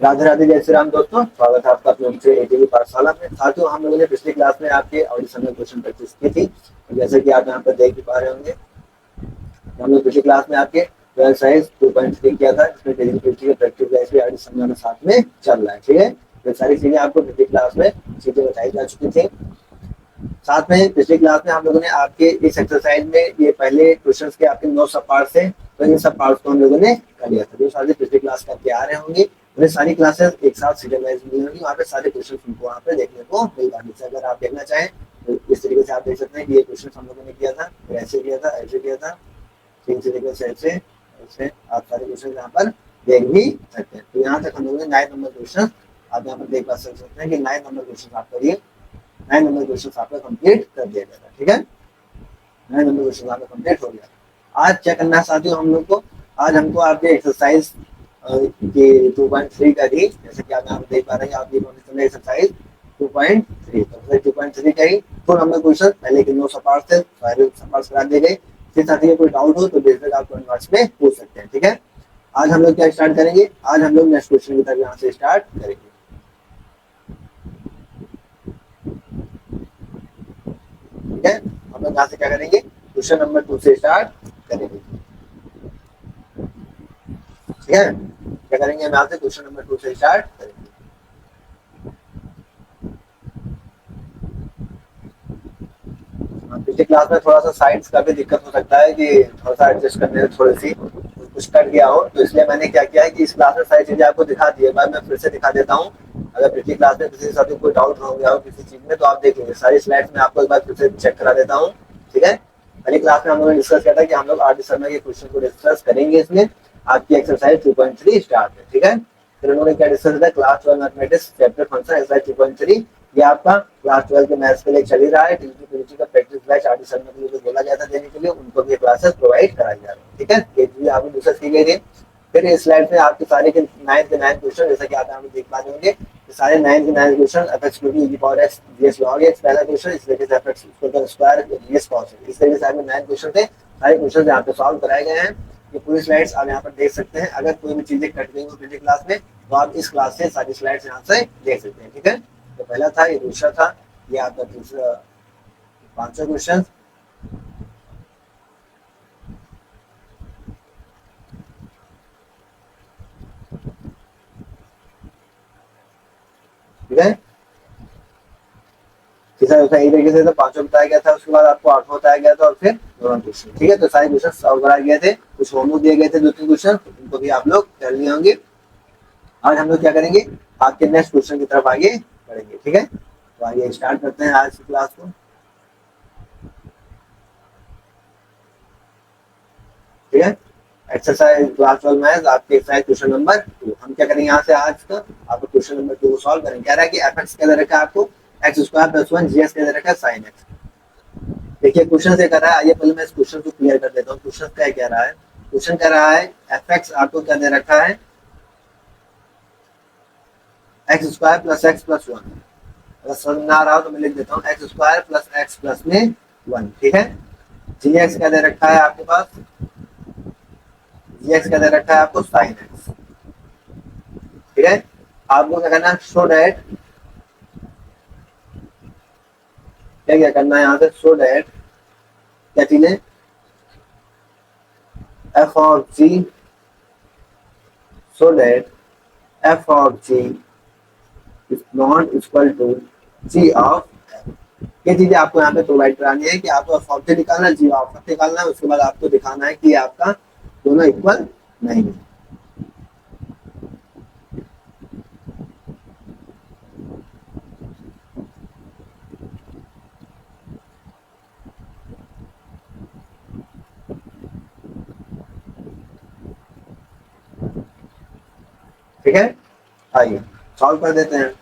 राधे राधे, जय श्री राम दोस्तों। स्वागत है आपका अपने एटीवी पाठशाला में। साथियों, हम लोगों ने पिछली क्लास में आपके ऑडिशन में क्वेश्चन प्रैक्टिस की थी। जैसे कि आप यहाँ पर देख भी पा रहे होंगे, हम लोग पिछली क्लास में आपके 12 साइज 2.3 किया था, जिसमें डेली के प्रैक्टिस बैच भी ऑडिशन में साथ में चल रहा है। ठीक है, ये सारी चीजें आपको पिछली क्लास में चीजें बताई जा चुकी थी। साथ में पिछली क्लास में हम लोगों ने आपके इस एक्सरसाइज में ये पहले क्वेश्चन के आपके 9 सब पार्ट थे, तो इन सब पार्ट्स को हम लोगों ने कर लिया था। जो सारे पिछली क्लास करके आ रहे होंगे, उन्हें सारी क्लासेस एक साथ सीरियल वाइज मिली होंगी। वहाँ पे सारे क्वेश्चन उनको वहाँ पे देखने को मिल जाएंगे। अगर आप देखना चाहें तो इस तरीके से आप देख सकते हैं कि ये क्वेश्चन हम लोगों ने किया था, ऐसे किया था, ऐसे किया था, 3 तरीके से ऐसे ऐसे आप सारे क्वेश्चन यहाँ पर देख भी सकते हैं। तो यहाँ तक हम लोगों ने 9 नंबर क्वेश्चन आप यहाँ पर देख पा सकते हैं कि 9 नंबर क्वेश्चन आपका ये 9 नंबर क्वेश्चन आपका कंप्लीट कर दिया गया था। ठीक है, 9 नंबर क्वेश्चन आपका कंप्लीट हो गया। आज क्या करना है साथियों, हम लोग को आज हमको आपके एक्सरसाइज के 2.3 का ही, जैसे कि आप यहाँ देख पा रहे हैं, आप ये एक्सरसाइज 2.3 तो 2.3 का ही तो नंबर क्वेश्चन पहले के 9 सपाट थे, सारे सपाट करा दिए गए। फिर साथियों कोई डाउट हो तो बेशक आप कमेंट बॉक्स में पूछ सकते हैं। ठीक है, आज हम लोग क्या स्टार्ट करेंगे, आज हम लोग नेक्स्ट क्वेश्चन की तरफ यहाँ से स्टार्ट करेंगे। ठीक है, हम लोग यहाँ से क्या करेंगे, क्वेश्चन नंबर 2 से स्टार्ट करेंगे। ठीक है, क्या करेंगे हम यहाँ से क्वेश्चन नंबर 2 से स्टार्ट करेंगे। पिछली क्लास में थोड़ा सा साइंस का भी दिक्कत हो सकता है कि थोड़ा सा एडजस्ट करने में थोड़ी सी कुछ कट गया हो, तो इसलिए मैंने क्या किया है कि इस क्लास में सारी चीजें आपको दिखा दी है। मैं फिर से दिखा देता हूँ। अगर पिछली क्लास में किसी के साथ कोई डाउट हो गया हो किसी चीज में, तो आप देख लीजिए सारी स्लाइड्स में आपको एक बार फिर से चेक करा देता हूँ। ठीक है, पहली क्लास में हम लोगों ने डिस्कस किया था कि हम लोग आर डी शर्मा के क्वेश्चन को डिस्कस करेंगे। इसमें आपकी एक्सरसाइज 2.3 स्टार्ट है। ठीक है, फिर उन्होंने क्या डिस्कस किया, class 12 mathematics chapter function exercise 2.3 ये आपका क्लास 12 के मैथ्स के लिए चल ही रहा है। टीजीटी का practice batch R D Sharma के लिए जो बोला गया था देने के लिए, उनको भी क्लासेस प्रोवाइड कराई जा रही है। ठीक है, ये चीजें आपको डिस्कस की गई थी। फिर इस स्लाइड में आपके सारे के 9 के 9 क्वेश्चन, जैसा कि आप यहाँ पे देख पा रहे होंगे, सारे 9 के 9 question f x cube e power x g s log x पहला क्वेश्चन, इस तरीके से एफएक्स का स्क्वायर जीएस कॉस, इस तरीके से आपके 9 क्वेश्चन थे। सारे क्वेश्चन यहाँ पे सॉल्व कराए गए हैं। ये पूरी स्लाइड्स आप यहाँ पर देख सकते हैं। अगर कोई भी चीजें कट गई हो पिछली क्लास में, तो आप इस क्लास से सारी स्लाइड्स यहाँ से देख सकते हैं। ठीक है, तो पहला था, ये दूसरा था, ये आपका तीसरा 5वां क्वेश्चन। ठीक है, तीसरा एक तरीके से तो 5वां बताया गया था, उसके बाद आपको 8वां बताया गया था, और फिर 2 क्वेश्चन। ठीक है, तो सारे क्वेश्चन सॉल्व कराए गए थे। कुछ होमवर्क दिए गए थे 2-3 क्वेश्चन, उनको भी आप लोग कर लिए होंगे। आज हम लोग क्या करेंगे, आपके नेक्स्ट क्वेश्चन की तरफ आगे बढ़ेंगे। ठीक है, तो आइए स्टार्ट करते हैं आज की क्लास को। ठीक है, एक्सरसाइज क्लास 12 मैथ्स आपके एक्सरसाइज क्वेश्चन नंबर 2। हम क्या करेंगे यहाँ से आज का आपको क्वेश्चन नंबर 2 को सॉल्व करेंगे। कह रहा है कि एफएक्स क्या दे रखा है आपको, एक्स स्क्वायर प्लस 1 जीएस क्या दे रखा है, साइन एक्स। देखिए क्वेश्चन से कह रहा है, आइए पहले मैं इस क्वेश्चन को क्लियर कर देता हूँ। क्वेश्चन क्या कह रहा है, क्वेश्चन कह रहा है एफएक्स आपको क्या दे रखा है, x square plus x plus 1। अगर समझ ना आ रहा हो तो मैं लिख देता हूँ, x square plus x plus में 1। ठीक है, जी एक्स क्या दे रखा है आपके पास, जी एक्स क्या दे रखा है आपको, साइन एक्स। ठीक है, आपको क्या करना है, शो डैट, क्या करना है यहाँ से, शो डैट क्या चीजें, f of g, so that f of g is not equal to g of f। ये चीजें आपको यहाँ पे प्रोवाइड करानी है कि आपको f of g निकालना है, g of f निकालना है। उसके बाद आपको दिखाना है कि आपका दोनों इक्वल नहीं है। ठीक है, आइए सॉल्व कर देते हैं।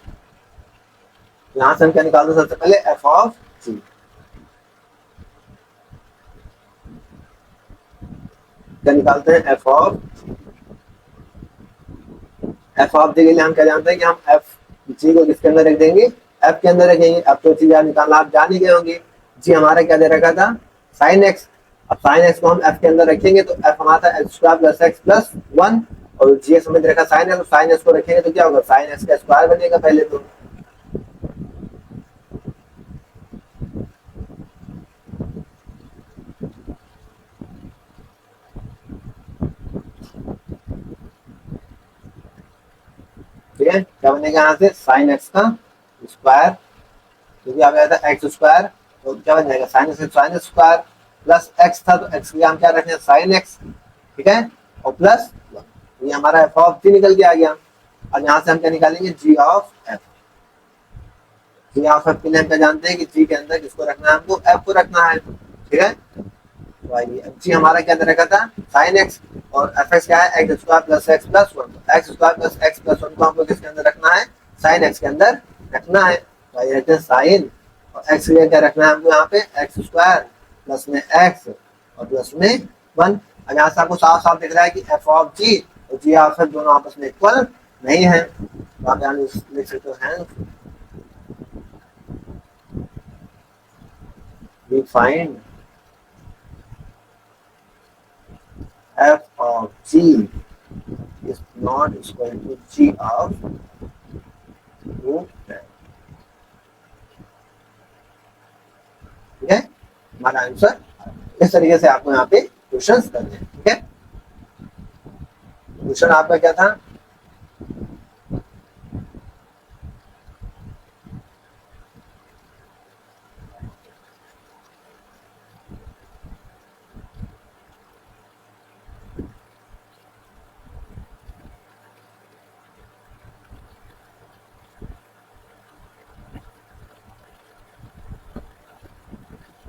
यहाँ से हम क्या निकालते हैं, सबसे पहले एफ ऑफ जी। क्या निकालते हैं, एफ ऑफ जी के लिए हम क्या जानते हैं कि हम एफ जी को किसके अंदर रख देंगे, एफ के अंदर रखेंगे। अब तो चीज निकालना आप जान ही गए होंगे। जी हमारा क्या दे रखा था, साइन एक्स। अब साइन एक्स को हम एफ के अंदर रखेंगे तो एफ हमारा था x square plus x plus 1, और जी एक्स हमें दे रखा साइन एक्स, साइन एक्स को रखेंगे तो क्या होगा, साइन एक्स का स्क्वायर बनेगा पहले तो। ठीक है, क्या बनेगा यहाँ से, साइन एक्स का स्क्वायर, क्योंकि आ गया था एक्स स्क्वायर, तो क्या बन जाएगा sine x, sine square plus x था तो एक्स के हम क्या रखें, साइन एक्स। ठीक है, और प्लस ये हमारा एफ ऑफ जी निकल के आ गया। अब यहाँ से हम क्या निकालेंगे, g of f. G of f के लिए हम क्या जानते हैं कि जी के अंदर किसको रखना है, हमको एफ को रखना है। ठीक है, तो आइए जी हमारा क्या रखा था, साइन एक्स, और एफ एक्स क्या है, x square plus x plus one. X square plus x plus one को हमको किसके अंदर रखना है, साइन एक्स के अंदर रखना है। तो आइए रखते हैं साइन, और एक्स के लिए क्या रखना है हमको यहाँ पे, एक्स स्क्वायर प्लस में एक्स और प्लस में वन। अब यहाँ से आपको साफ साफ दिख रहा है कि एफ ऑफ जी और जी ऑफ एफ दोनों आपस में इक्वल नहीं है, तो आप यहाँ लिख सकते हो hence we find f of g is not equal to g of root 10। ठीक है, हमारा आंसर इस तरीके से आपको यहाँ पे क्वेश्चंस करने हैं। ठीक है, क्वेश्चन आपका क्या था,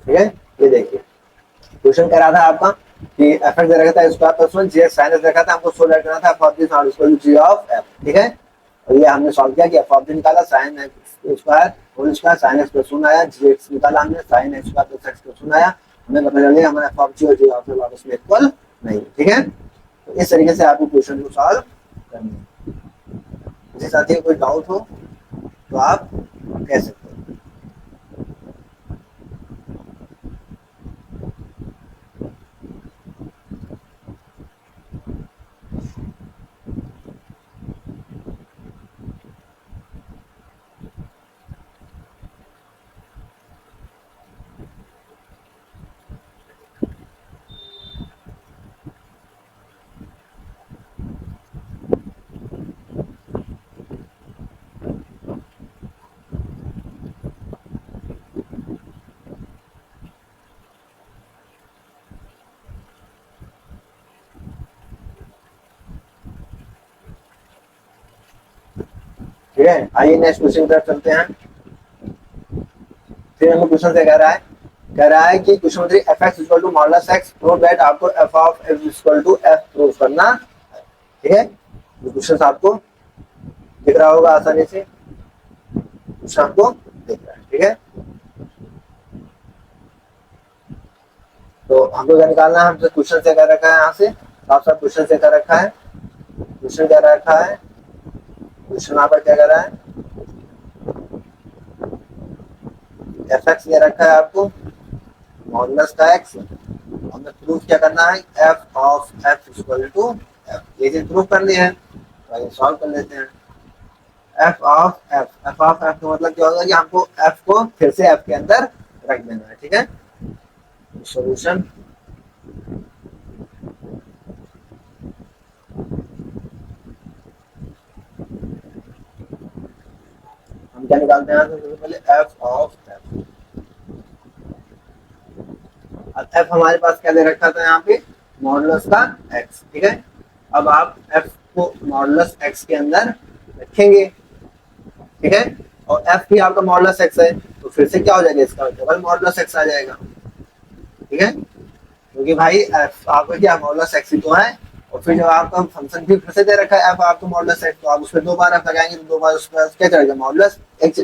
ठीक है, ये देखिए क्वेश्चन कह रहा था आपका कि एफ एक्स रखा था square plus one, g x sine x रखा था, हमको सोल्व करना था f of g not equal to g of f. ठीक है, और ये हमने सॉल्व किया कि एफ ऑफ जी निकाला, sine x square whole square sine x plus one आया, जी एक्स निकाला हमने, sine x square plus x plus one आया, हमें पता चल गया हमारा एफ ऑफ जी और जी ऑफ एफ आपस में इक्वल नहीं। ठीक है, तो इस तरीके से आपको क्वेश्चन को सॉल्व करना है। किसी साथी को कोई डाउट हो तो आप कह सकते हैं। ठीक है, आइए नेक्स्ट क्वेश्चन की तरफ चलते हैं। फिर हमें क्वेश्चन से कह रहा है कि question number 3 f x equal to modulus x, prove that आपको f of x equal to f prove करना है। ठीक है, ये क्वेश्चन आपको दिख रहा होगा आसानी से, क्वेश्चन आपको दिख रहा है। ठीक है, तो हमको क्या निकालना है, हमसे क्वेश्चन से क्या रखा है, यहाँ से साफ साफ क्वेश्चन से क्या रखा है, क्वेश्चन क्या रखा है, क्वेश्चन आपका क्या कर रहा है, एफ एक्स क्या रखा है आपको, मॉडुलस का एक्स, हमें प्रूफ क्या करना है, f of f equal to f, ये चीज प्रूफ करनी है। तो ये सॉल्व कर लेते हैं। F of F, F of F का मतलब क्या होगा कि हमको एफ को फिर से एफ के अंदर रख देना है। ठीक है, सॉल्यूशन हम क्या निकालते हैं, सबसे पहले एफ ऑफ एफ। एफ हमारे पास क्या दे रखा था यहाँ पे, मॉडुलस का एक्स। ठीक है, अब आप एफ को मॉडुलस एक्स के अंदर रखेंगे। ठीक है, और एफ भी आपका मॉडुलस एक्स है, तो फिर से क्या हो जाएगा, इसका डबल मॉडुलस एक्स आ जाएगा। ठीक है, क्योंकि भाई एफ आपका क्या मॉडुलस एक्स ही तो है, और फिर जब आपका फंक्शन भी फिर से दे रखा है एफ आपको मॉडुलस एक्स, तो आप उसमें दो बार एफ लगाएंगे तो दो बार उसमें क्या चढ़ेगा, मॉडुलस एक्स,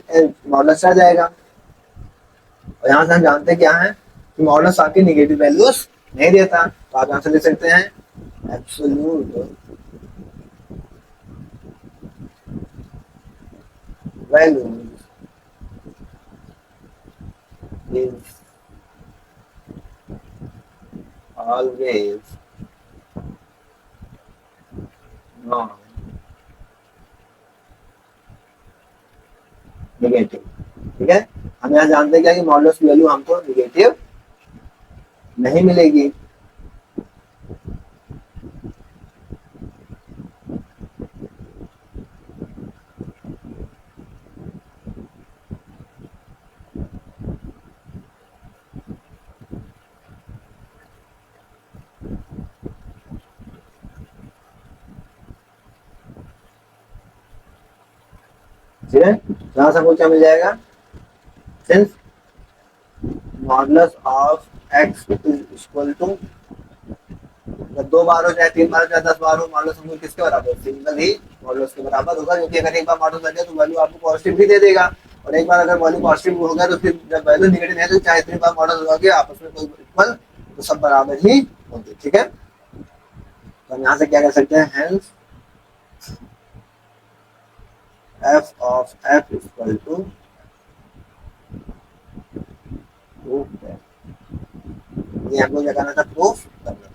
मॉडुलस चढ़ जाएगा। और यहाँ से हम जानते हैं क्या है कि मॉडुलस आपकी नेगेटिव वैल्यूज नहीं देता, तो आप यहाँ से लिख सकते हैं एब्सोल्यूट वैल्यू is always हाँ, निगेटिव। ठीक है, हम यहाँ जानते हैं क्या कि मॉडुलस की वैल्यू हमको निगेटिव नहीं मिलेगी। ठीक है, यहाँ से हमको क्या मिल जाएगा, since modulus of x is equal to, जब 2 बार हो चाहे 3 बार हो चाहे 10 बार हो, मॉडुलस हमको किसके बराबर, सिंगल ही मॉडुलस के बराबर होगा, क्योंकि अगर एक बार मॉडुलस बन जाए तो वैल्यू आपको पॉजिटिव भी दे देगा, और एक बार अगर वैल्यू पॉजिटिव हो गया तो फिर जब वैल्यू निगेटिव है तो चाहे इतनी बार मॉडुलस हो गया आपस में कोई इक्वल, तो सब बराबर ही होंगे। ठीक है, तो हम यहाँ से क्या कर सकते हैं, hence f of f equal to proof है, ये हमको क्या करना था, प्रूफ करना था।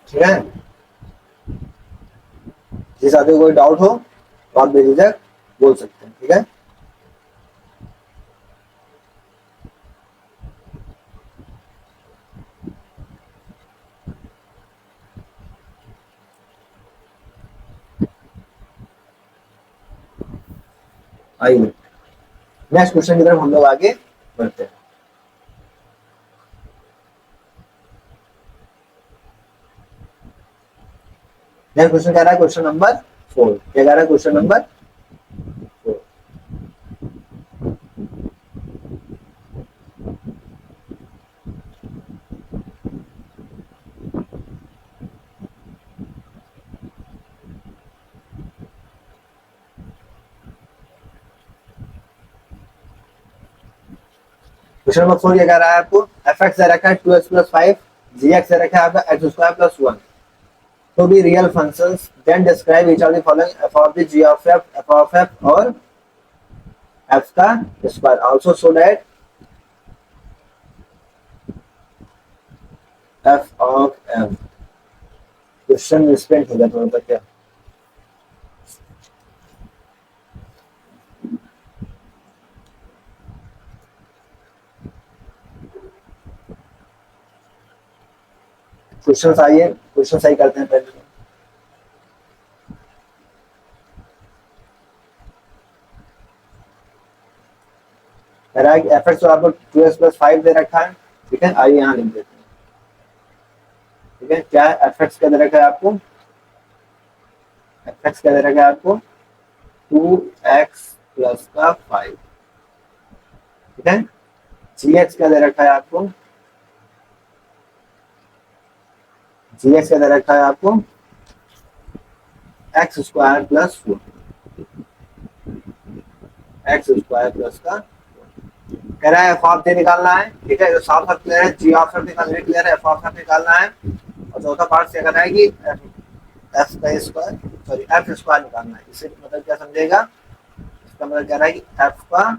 ठीक है, जिस आदमी को कोई डाउट हो तो आप बेझिझक बोल सकते हैं। ठीक है, आइए नेक्स्ट क्वेश्चन की तरफ हम लोग आगे बढ़ते हैं। नेक्स्ट क्वेश्चन कह रहा है, क्वेश्चन नंबर 4, क्या कह रहा है, क्वेश्चन नंबर 4। क्वेश्चन नंबर 4 क्या कह रहा है आपको, एफ एक्स दे रखा है 2x प्लस 5, जी एक्स दे रखा है आपका एक्स स्क्वायर प्लस 1, तो भी real functions, then describe each of the following, f of the g of f और एफ का square, also so that f of f. Question रिस्पेंट हो गया थोड़ा सा क्या, क्वेश्चन आइए, क्वेश्चन सही करते हैं पहले। कह रहा है कि एफ एक्स तो आपको 2x प्लस 5 दे रखा है, ठीक है, आइए यहाँ लिख देते हैं, ठीक है। क्या एफ एक्स क्या दे रखा है आपको, एफ एक्स क्या दे रखा है आपको 2x प्लस का 5, ठीक है। जी एक्स क्या दे रखा है आपको, जी एक्स क्या दे रखा है आपको x square plus 4, x square plus का, कह रहा है एफ ऑफ j निकालना है, ठीक है, जो साफ साफ क्लियर है, जी ऑफ एफ निकालना क्लियर है, एफ ऑफ एफ निकालना है, और चौथा पार्ट क्या करना है कि एफ का स्क्वायर, सॉरी एफ स्क्वायर निकालना है। इससे मतलब क्या समझेगा, इसका मतलब कह रहा है कि एफ का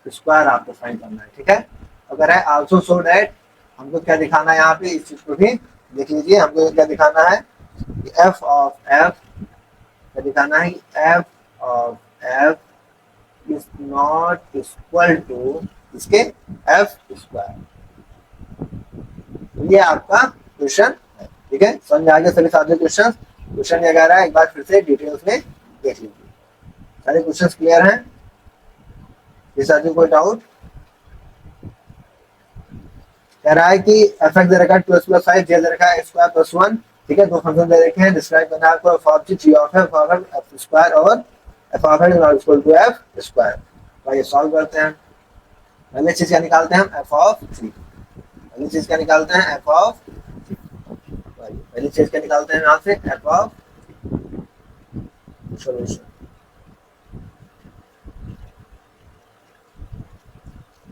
स्क्वायर आपको फाइंड करना है, ठीक है। अगर है आल्सो सो दैट, हमको क्या दिखाना है यहाँ पे, इस चीज को भी देख लीजिए, हमको क्या दिखाना है कि एफ ऑफ एफ, क्या दिखाना है कि f of f is not equal to इसके एफ स्क्वायर। तो ये आपका क्वेश्चन है, ठीक है। समझ में आ गया सभी सारे क्वेश्चन, क्वेश्चन क्या कह रहा है एक बार फिर से डिटेल्स में देख लीजिए, सारे क्वेश्चन क्लियर हैं, ये साथियों कोई डाउट। कह रहा है कि एफ एक्स दे रखा है 2x प्लस 5, जे दे रखा है x स्क्वायर प्लस 1, ठीक है, दो फंक्शन दे रखे हैं, डिस्क्राइब करना है आपको f of g of f of f square और f of f is not equal to f square. तो ये सॉल्व करते हैं, पहले चीज क्या निकालते हैं हम एफ ऑफ जी, पहली चीज क्या निकालते हैं एफ ऑफ, पहली चीज क्या निकालते हैं यहाँ से एफ ऑफ सॉल्यूशन,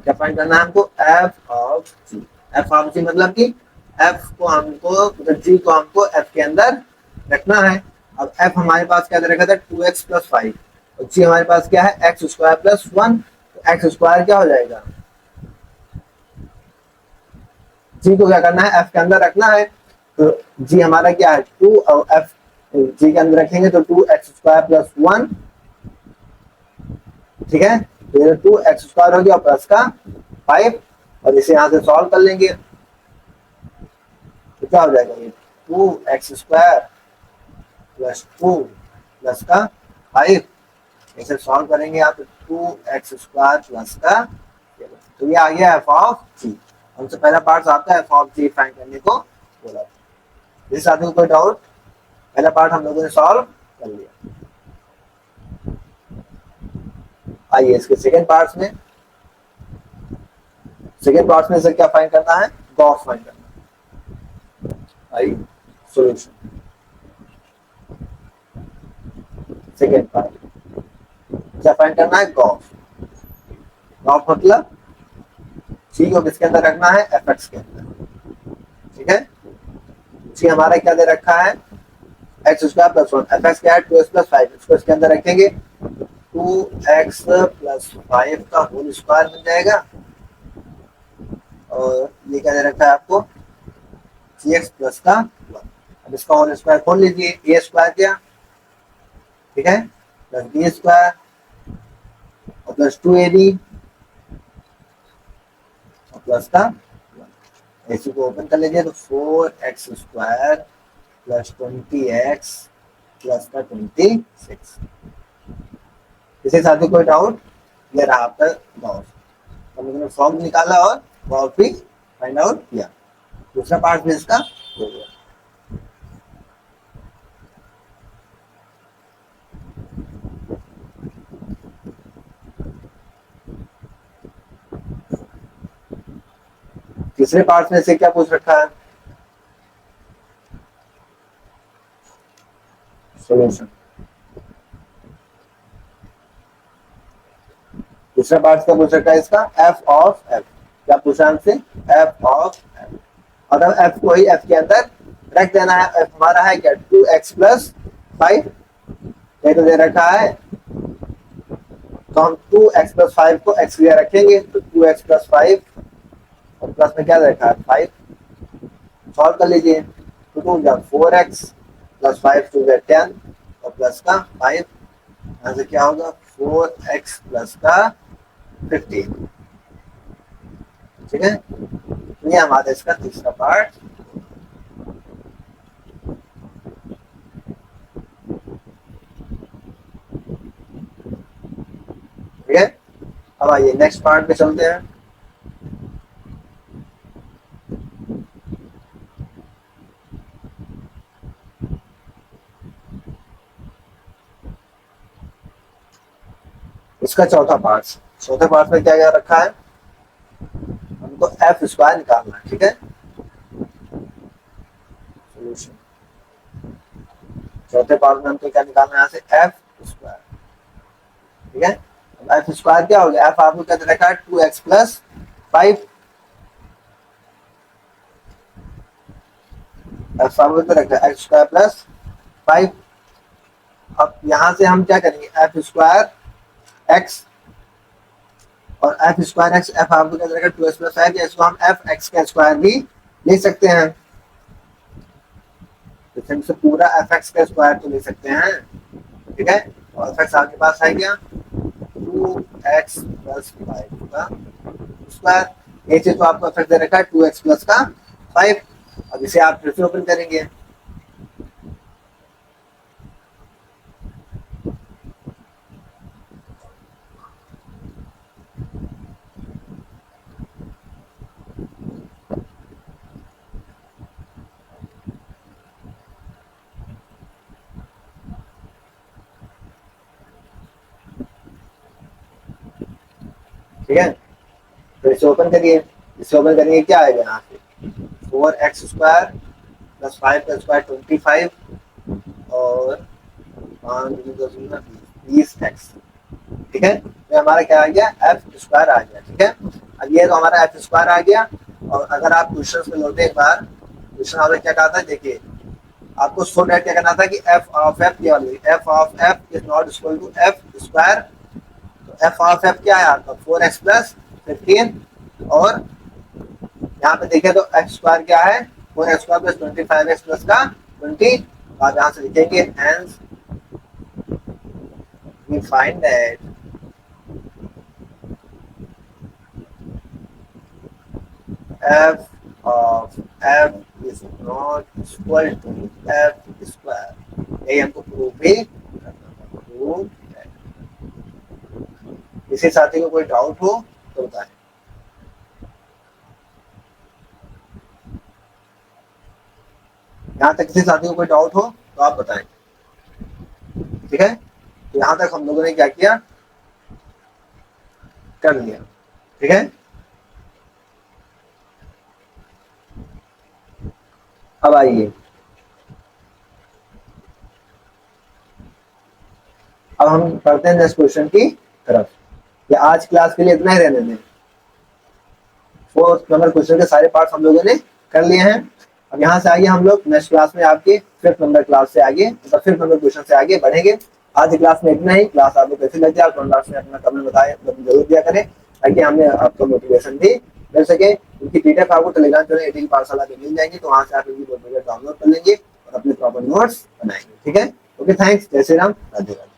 क्या फाइंड करना है हमको f of g, f of g मतलब कि एफ को हमको मतलब जी को हमको एफ के अंदर रखना है। अब एफ हमारे पास क्या दे रखा था 2x प्लस 5, और जी हमारे पास क्या है एक्स स्क्वायर प्लस 1, तो एक्स स्क्वायर क्या हो जाएगा, जी को क्या करना है एफ के अंदर रखना है, तो जी हमारा क्या है 2 और एफ जी के अंदर रखेंगे तो 2x स्क्वायर प्लस 1, ठीक है, तो ये 2x स्क्वायर हो गया प्लस का 5, और इसे यहाँ से सॉल्व कर लेंगे तो क्या हो जाएगा ये 2x स्क्वायर प्लस 2 प्लस का 5, इसे सॉल्व करेंगे आप 2x स्क्वायर प्लस का, तो ये आ गया एफ ऑफ जी। हमसे पहला पार्ट आपका एफ ऑफ जी फाइंड करने को बोला, इस साथ में कोई डाउट, पहला पार्ट हम लोगों ने सॉल्व कर लिया। आइए इसके सेकेंड पार्ट में, सेकेंड पार्ट में से क्या फाइंड करना है, गॉस फाइंड करना है। आइए सॉल्यूशन, सेकेंड पार्ट क्या फाइंड करना है गॉस, गॉस मतलब जी को किसके अंदर रखना है एफ एक्स के अंदर, ठीक है। जी हमारा क्या दे रखा है x square plus 1, F x क्या है 2x प्लस 5, इसको इसके अंदर रखेंगे 2x प्लस 5 का होल स्क्वायर बन जाएगा, और ये क्या दे रखा है आपको cx प्लस का 1। अब इसका होल स्क्वायर खोल लीजिए, ए स्क्वायर क्या, ठीक है, प्लस बी स्क्वायर और प्लस 2ab और प्लस का 1, इसी को ओपन कर लीजिए तो 4x square plus 20x plus का 26। इसी साथ ही कोई डाउट, ये रहा आपका गॉस, हम लोगों ने फॉर्म निकाला और गॉस भी फाइंड आउट किया, दूसरा पार्ट भी इसका हो गया। तीसरे पार्ट में से क्या पूछ रखा है, सॉल्यूशन, तीसरा पार्ट क्या पूछ रखा है इसका एफ ऑफ एफ, क्या पूछा हमसे एफ ऑफ एफ, और अब एफ को ही एफ के अंदर रख देना है, एफ हमारा है क्या 2x प्लस 5, ये तो दे रखा है, तो हम 2x प्लस 5 को x लिया रखेंगे, तो 2x प्लस 5 और प्लस में क्या रखा है 5, सॉल्व कर लीजिए, तो 2 जा 4x प्लस 5 2 10 और प्लस का 5, यहाँ से क्या होगा 4x प्लस का 15, ठीक है। ये हमारा इसका तीसरा पार्ट, ठीक है। अब आइए नेक्स्ट पार्ट पे चलते हैं। इसका चौथा पार्ट, चौथे पार्ट में क्या क्या रखा है, हमको एफ स्क्वायर निकालना है, ठीक है। सोल्यूशन, चौथे पार्ट में हमको क्या निकालना है, यहाँ से एफ स्क्वायर, ठीक है। एफ स्क्वायर क्या हो गया, एफ आपको क्या रखा है 2x प्लस 5, एफ आपको क्या रखा है एक्स स्क्वायर प्लस 5। अब यहाँ से हम क्या करेंगे, एफ स्क्वायर एक्स और एफ स्क्वायर एक्स, एफ आपको क्या रहेगा 2x प्लस 5, या इसको हम एफ एक्स का स्क्वायर भी ले सकते हैं, तो फिर से पूरा एफ एक्स का स्क्वायर तो ले सकते हैं, ठीक है। और एफ एक्स आपके पास है क्या 2x प्लस 5 का स्क्वायर, ये चीज तो आपको एफ एक्स दे रखा है 2x प्लस का 5। अब इसे आप फिर से ओपन करेंगे, ठीक है। तो इसे ओपन करिए, इसे ओपन करेंगे क्या आएगा यहाँ से 4x स्क्वायर प्लस 5 का स्क्वायर 25 और 20x, ठीक है। तो हमारा क्या आ गया एफ स्क्वायर आ गया, ठीक है। अब ये तो हमारा एफ स्क्वायर आ गया। और अगर आप क्वेश्चन में लौटे एक बार, क्वेश्चन आपने क्या कहा था, देखिए आपको सो डेट क्या करना था कि एफ ऑफ एफ केवल f of f is not equal to f square. तो एफ ऑफ एफ क्या है आपका 4x प्लस 15, और यहाँ पे देखें तो एक्स स्क्वायर क्या है 4x square plus 25x plus का 20। आप यहाँ से लिखेंगे hence we find that f of f is not equal to f square। यही हमको प्रूव भी करना था, प्रूव। किसी साथी को कोई डाउट हो तो बताएं। यहाँ तक किसी साथी को कोई डाउट हो तो आप बताएं, ठीक है। तो यहाँ तक हम लोगों ने क्या किया, कर लिया, ठीक है। अब आइए, अब हम पढ़ते हैं नेक्स्ट क्वेश्चन की तरफ। या आज क्लास के लिए इतना ही रहने दें। 4th नंबर क्वेश्चन के सारे पार्ट हम लोगों ने कर लिए हैं। अब यहाँ से आगे हम लोग नेक्स्ट क्लास में आपके 5th नंबर क्लास से आगे, मतलब 5th नंबर क्वेश्चन से आगे बढ़ेंगे। आज की क्लास में इतना ही। क्लास आपको कैसी लगी आप कमेंट बॉक्स में अपना कमेंट बताएं, जरूर दिया करें, ताकि हमें आपको मोटिवेशन भी मिल सके। उनकी पीडीएफ आपको टेलीग्राम चैनल एटीन पाठशाला पे मिल जाएंगी, तो वहाँ से आप इनकी डाउनलोड कर लेंगे और अपने प्रॉपर नोट्स बनाएंगे, ठीक है। ओके, थैंक्स, जय श्री राम, राधे राधे।